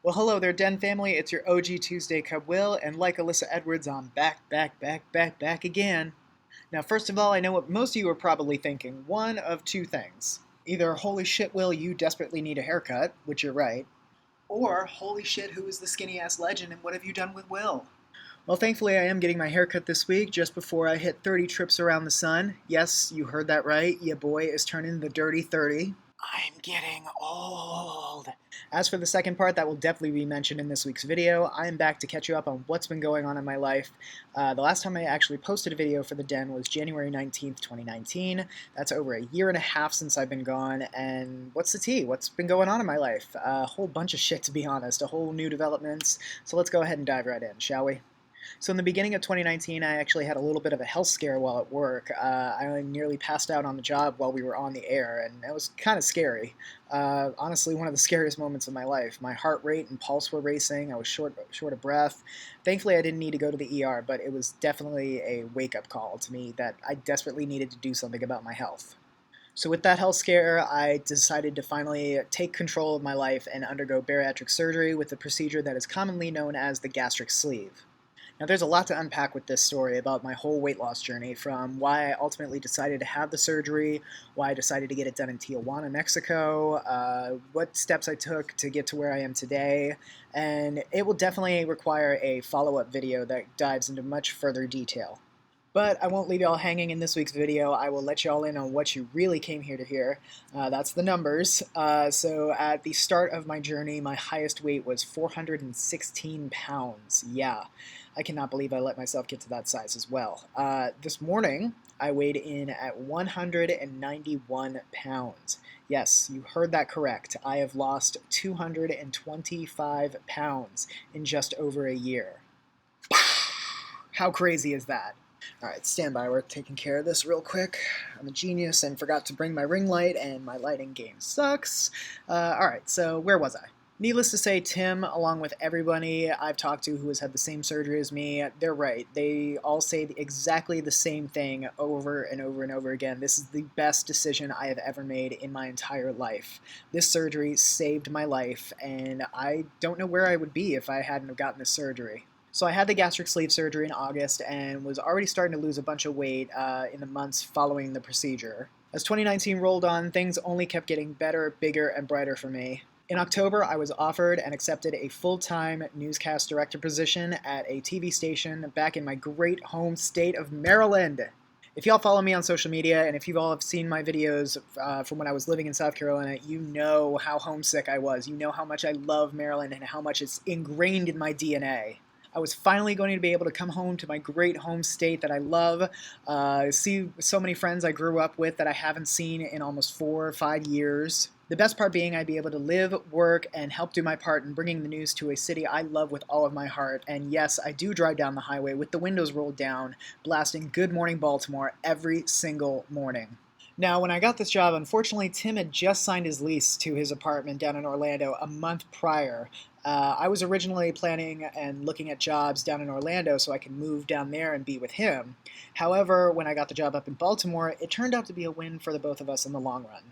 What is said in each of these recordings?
Well, hello there, Den family. It's your OG Tuesday Cub Will, and like Alyssa Edwards, I'm back again. Now, first of all, I know what most of you are probably thinking. One of two things. Either, holy shit, Will, you desperately need a haircut, which you're right, or, holy shit, who is the skinny ass legend and what have you done with Will? Well, thankfully, I am getting my haircut this week just before I hit 30 trips around the sun. Yes, you heard that right. Your boy is turning the dirty 30. I'm getting old. As for the second part, that will definitely be mentioned in this week's video. I am back to catch you up on what's been going on in my life. The last time I actually posted a video for the Den was January 19th, 2019. That's over a year and a half since I've been gone, and what's the tea? What's been going on in my life? A whole bunch of shit, to be honest, a whole new developments. So let's go ahead and dive right in, shall we? So in the beginning of 2019, I actually had a little bit of a health scare while at work. I nearly passed out on the job while we were on the air, and it was kind of scary. Honestly, one of the scariest moments of my life. My heart rate and pulse were racing. I was short of breath. Thankfully, I didn't need to go to the ER, but it was definitely a wake-up call to me that I desperately needed to do something about my health. So with that health scare, I decided to finally take control of my life and undergo bariatric surgery with the procedure that is commonly known as the gastric sleeve. Now, there's a lot to unpack with this story about my whole weight loss journey, from why I ultimately decided to have the surgery, why I decided to get it done in Tijuana, Mexico, what steps I took to get to where I am today, and it will definitely require a follow-up video that dives into much further detail. But I won't leave y'all hanging in this week's video. I will let y'all in on what you really came here to hear. That's the numbers. So at the start of my journey, my highest weight was 416 pounds. Yeah, I cannot believe I let myself get to that size as well. This morning, I weighed in at 191 pounds. Yes, you heard that correct. I have lost 225 pounds in just over a year. How crazy is that? Alright, stand by, we're taking care of this real quick. I'm a genius and forgot to bring my ring light, and my lighting game sucks. Alright, so where was I? Needless to say, Tim, along with everybody I've talked to who has had the same surgery as me, they're right. They all say exactly the same thing over and over and over again. This is the best decision I have ever made in my entire life. This surgery saved my life, and I don't know where I would be if I hadn't have gotten this surgery. So I had the gastric sleeve surgery in August and was already starting to lose a bunch of weight in the months following the procedure. As 2019 rolled on, things only kept getting better, bigger, and brighter for me. In October, I was offered and accepted a full-time newscast director position at a TV station back in my great home state of Maryland. If y'all follow me on social media, and if you all have seen my videos from when I was living in South Carolina, you know how homesick I was. You know how much I love Maryland and how much it's ingrained in my DNA. I was finally going to be able to come home to my great home state that I love, see so many friends I grew up with that I haven't seen in almost 4 or 5 years. The best part being I'd be able to live, work, and help do my part in bringing the news to a city I love with all of my heart. And yes, I do drive down the highway with the windows rolled down, blasting Good Morning Baltimore every single morning. Now, when I got this job, unfortunately, Tim had just signed his lease to his apartment down in Orlando a month prior. I was originally planning and looking at jobs down in Orlando so I could move down there and be with him. However, when I got the job up in Baltimore, it turned out to be a win for the both of us in the long run.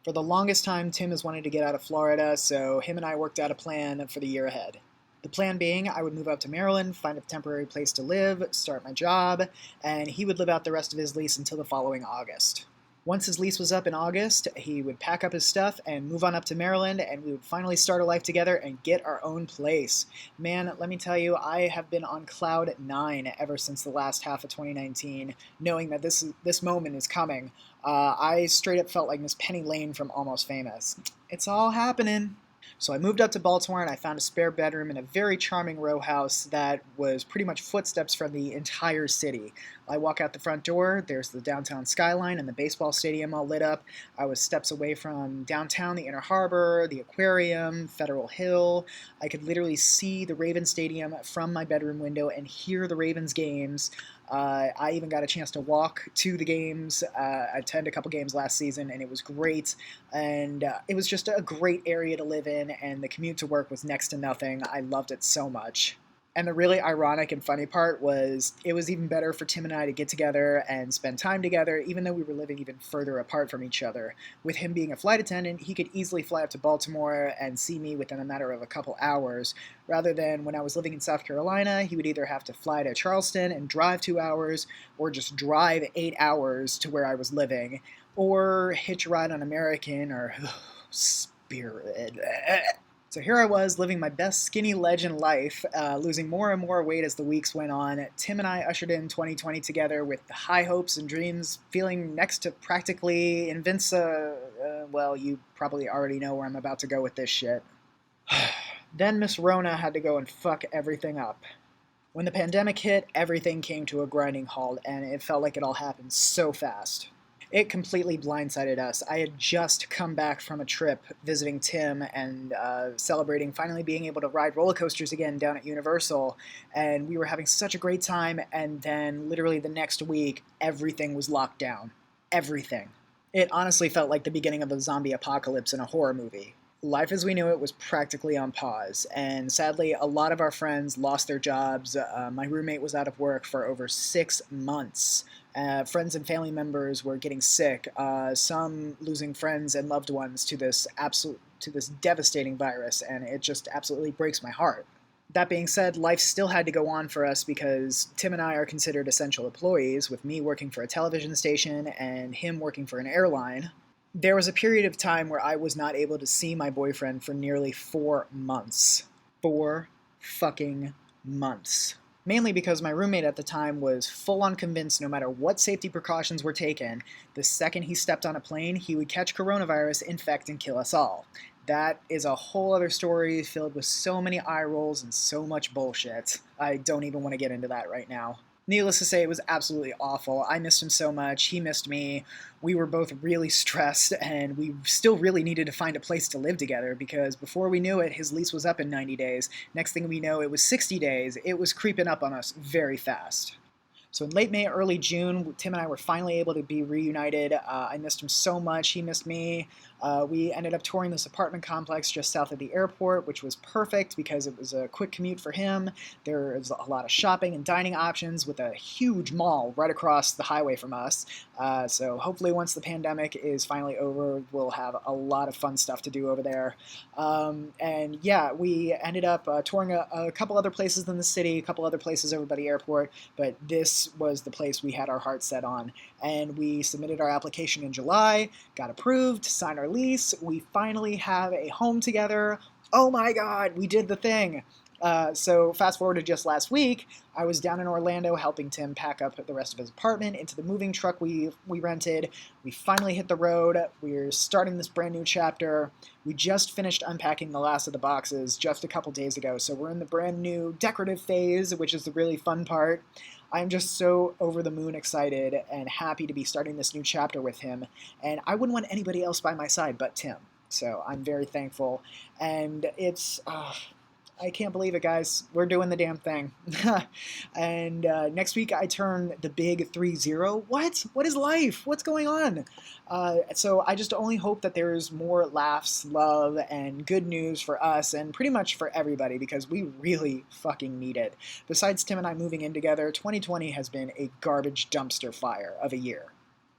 For the longest time, Tim has wanted to get out of Florida, so him and I worked out a plan for the year ahead. The plan being I would move out to Maryland, find a temporary place to live, start my job, and he would live out the rest of his lease until the following August. Once his lease was up in August, he would pack up his stuff and move on up to Maryland, and we would finally start a life together and get our own place. Man, let me tell you, I have been on cloud 9 ever since the last half of 2019, knowing that this moment is coming. I straight up felt like Miss Penny Lane from Almost Famous. It's all happening. So I moved up to Baltimore and I found a spare bedroom in a very charming row house that was pretty much footsteps from the entire city. I walk out the front door, there's the downtown skyline and the baseball stadium all lit up. I was steps away from downtown, the Inner Harbor, the aquarium, Federal Hill. I could literally see the Ravens Stadium from my bedroom window and hear the Ravens games. I even got a chance to walk to the games, attend a couple games last season, and it was great. And it was just a great area to live in, and the commute to work was next to nothing. I loved it so much. And the really ironic and funny part was it was even better for Tim and I to get together and spend time together, even though we were living even further apart from each other. With him being a flight attendant, he could easily fly up to Baltimore and see me within a matter of a couple hours, rather than when I was living in South Carolina, he would either have to fly to Charleston and drive 2 hours, or just drive 8 hours to where I was living, or hitch a ride on American, or Spirit. So here I was living my best skinny legend life, losing more and more weight as the weeks went on. Tim and I ushered in 2020 together with high hopes and dreams, feeling next to practically invincible. Well, you probably already know where I'm about to go with this shit. Then Miss Rona had to go and fuck everything up. When the pandemic hit, everything came to a grinding halt, and it felt like it all happened so fast. It completely blindsided us. I had just come back from a trip visiting Tim and celebrating finally being able to ride roller coasters again down at Universal, and we were having such a great time, and then literally the next week, everything was locked down. Everything. It honestly felt like the beginning of a zombie apocalypse in a horror movie. Life as we knew it was practically on pause, and sadly, a lot of our friends lost their jobs. My roommate was out of work for over 6 months. Friends and family members were getting sick, some losing friends and loved ones to this devastating virus, and it just absolutely breaks my heart. That being said, life still had to go on for us because Tim and I are considered essential employees, with me working for a television station and him working for an airline. There was a period of time where I was not able to see my boyfriend for nearly 4 months. 4 fucking months. Mainly because my roommate at the time was full on convinced no matter what safety precautions were taken, the second he stepped on a plane, he would catch coronavirus, infect, and kill us all. That is a whole other story filled with so many eye rolls and so much bullshit. I don't even want to get into that right now. Needless to say, it was absolutely awful. I missed him so much. He missed me. We were both really stressed, and we still really needed to find a place to live together because before we knew it, his lease was up in 90 days. Next thing we know, it was 60 days. It was creeping up on us very fast. So in late May, early June, Tim and I were finally able to be reunited. I missed him so much. He missed me. We ended up touring this apartment complex just south of the airport, which was perfect because it was a quick commute for him. There was a lot of shopping and dining options with a huge mall right across the highway from us. So hopefully once the pandemic is finally over, we'll have a lot of fun stuff to do over there. And yeah, we ended up touring a couple other places in the city, a couple other places over by the airport, but this was the place we had our heart set on. And we submitted our application in July, got approved, signed our lease. We finally have a home together. Oh my God, we did the thing. So fast forward to just last week, I was down in Orlando helping Tim pack up the rest of his apartment into the moving truck we rented. We finally hit the road. We're starting this brand new chapter. We just finished unpacking the last of the boxes just a couple days ago, so we're in the brand new decorative phase, which is the really fun part. I'm just so over the moon excited and happy to be starting this new chapter with him, and I wouldn't want anybody else by my side but Tim. So I'm very thankful, and it's... I can't believe it, guys. We're doing the damn thing. And next week I turn the big 3-0. What? What is life? What's going on? So I just only hope that there's more laughs, love, and good news for us and pretty much for everybody because we really fucking need it. Besides Tim and I moving in together, 2020 has been a garbage dumpster fire of a year.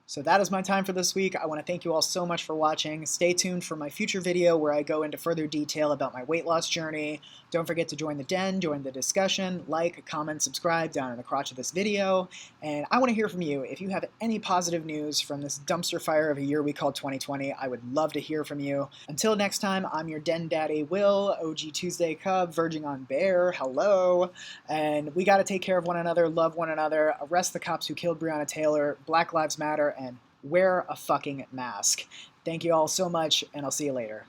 So that is my time for this week. I want to thank you all so much for watching. Stay tuned for my future video where I go into further detail about my weight loss journey. Don't forget to join the den, join the discussion, like, comment, subscribe down in the crotch of this video. And I want to hear from you. If you have any positive news from this dumpster fire of a year we call 2020, I would love to hear from you. Until next time, I'm your den daddy, Will, OG Tuesday Cub, verging on bear, hello. And we got to take care of one another, love one another, arrest the cops who killed Breonna Taylor, Black Lives Matter, and wear a fucking mask. Thank you all so much, and I'll see you later.